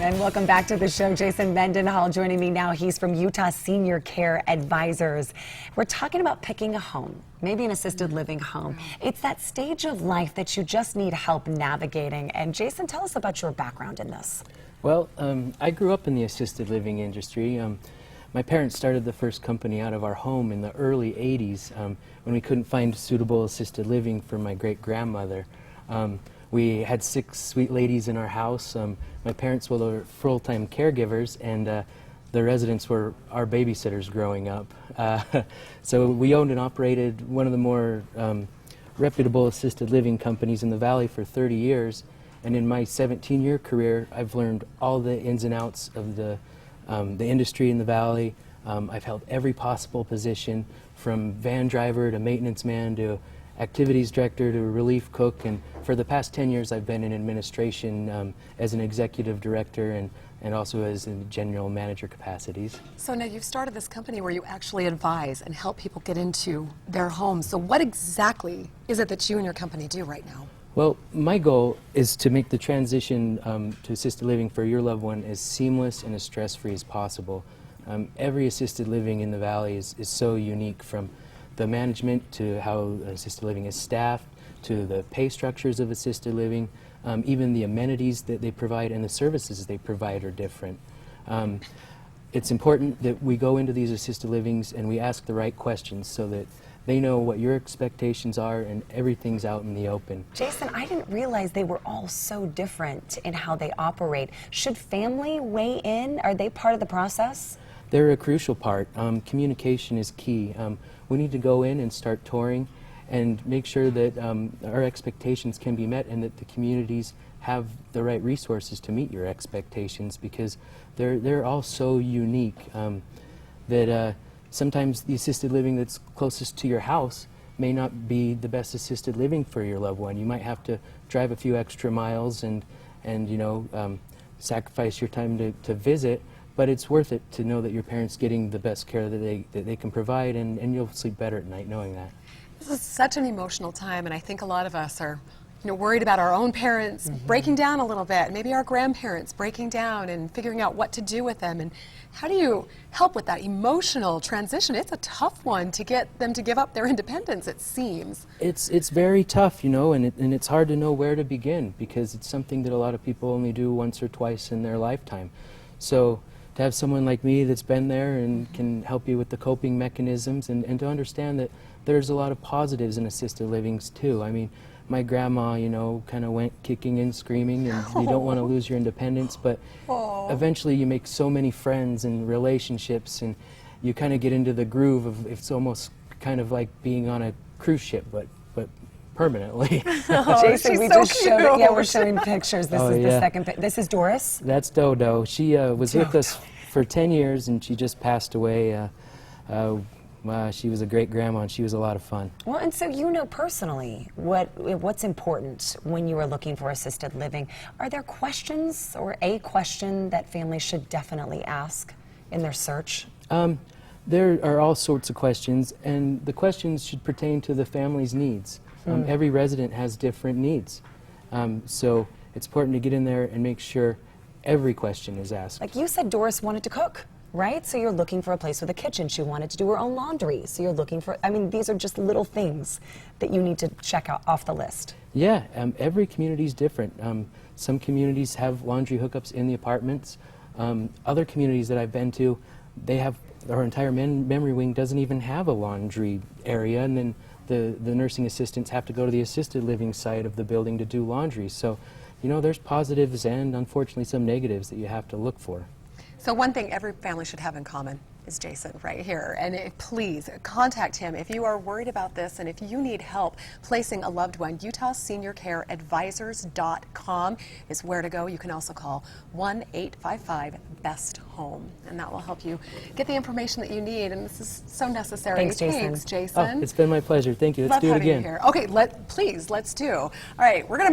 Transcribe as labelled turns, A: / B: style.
A: And welcome back to the show. Jason Mendenhall joining me now. He's from Utah Senior Care Advisors. We're talking about picking a home, maybe an assisted living home. It's that stage of life that you just need help navigating. And Jason, tell us about your background in this.
B: Well, I grew up in the assisted living industry. My parents started the first company out of our home in the early 80s when we couldn't find suitable assisted living for my great-grandmother. We had 6 sweet ladies in our house. My parents were full-time caregivers, and the residents were our babysitters growing up. So we owned and operated one of the more reputable assisted living companies in the Valley for 30 years. And in my 17-year career, I've learned all the ins and outs of the industry in the Valley. I've held every possible position, from van driver to maintenance man to activities director to relief cook, and for the past 10 years I've been in administration as an executive director and also as in general manager capacities.
C: So now you've started this company where you actually advise and help people get into their homes. So what exactly is it that you and your company do right now?
B: Well, my goal is to make the transition to assisted living for your loved one as seamless and as stress-free as possible. Every assisted living in the Valley is so unique, from the management to how assisted living is staffed, to the pay structures of assisted living, even the amenities that they provide and the services they provide are different. It's important that we go into these assisted livings and we ask the right questions so that they know what your expectations are and everything's out in the open.
A: Jason, I didn't realize they were all so different in how they operate. Should family weigh in? Are they part of the process?
B: They're a crucial part. Communication is key. We need to go in and start touring and make sure that our expectations can be met and that the communities have the right resources to meet your expectations, because they're all so unique that sometimes the assisted living that's closest to your house may not be the best assisted living for your loved one. You might have to drive a few extra miles and you know, sacrifice your time to visit, but it's worth it to know that your parent's getting the best care that they can provide, and you'll sleep better at night knowing that.
C: This is such an emotional time, and I think a lot of us are worried about our own parents breaking down a little bit, maybe our grandparents breaking down and figuring out what to do with them. And how do you help with that emotional transition? It's a tough one to get them to give up their independence, it seems.
B: It's very tough, you know, and it's hard to know where to begin, because it's something that a lot of people only do once or twice in their lifetime. So to have someone like me that's been there and can help you with the coping mechanisms, and to understand that there's a lot of positives in assisted livings too. I mean, my grandma, you know, kind of went kicking and screaming, and you don't want to lose your independence, but eventually you make so many friends and relationships, and you kind of get into the groove of, it's almost kind of like being on a cruise ship, but permanently.
A: Jason, we
C: so
A: just showed it. Yeah, we're showing pictures. This is
B: yeah.
A: the second. This is Doris.
B: That's Dodo. She was with us for 10 years, and she just passed away. She was a great grandma, and she was a lot of fun.
A: Well, and so you know personally what's important when you are looking for assisted living. Are there questions, or a question that families should definitely ask in their search?
B: There are all sorts of questions, and the questions should pertain to the family's needs. Every resident has different needs, so it's important to get in there and make sure every question is asked.
A: Like you said, Doris wanted to cook, right? So you're looking for a place with a kitchen. She wanted to do her own laundry, so you're looking for, I mean, these are just little things that you need to check out off the list.
B: Yeah, every community is different. Some communities have laundry hookups in the apartments. Other communities that I've been to, they have, our entire memory wing doesn't even have a laundry area, and then the nursing assistants have to go to the assisted living side of the building to do laundry. So, you know, there's positives and unfortunately some negatives that you have to look for.
C: So one thing every family should have in common is Jason right here. And please contact him if you are worried about this, and if you need help placing a loved one. UtahSeniorCareAdvisors.com is where to go. You can also call 1-855-BEST-HOME, and that will help you get the information that you need. And this is so necessary.
A: Thanks, Jason.
C: Thanks, Jason.
B: Oh, it's been my pleasure. Thank you. Let's do it again.
C: Okay, please, let's do. All right, we're going to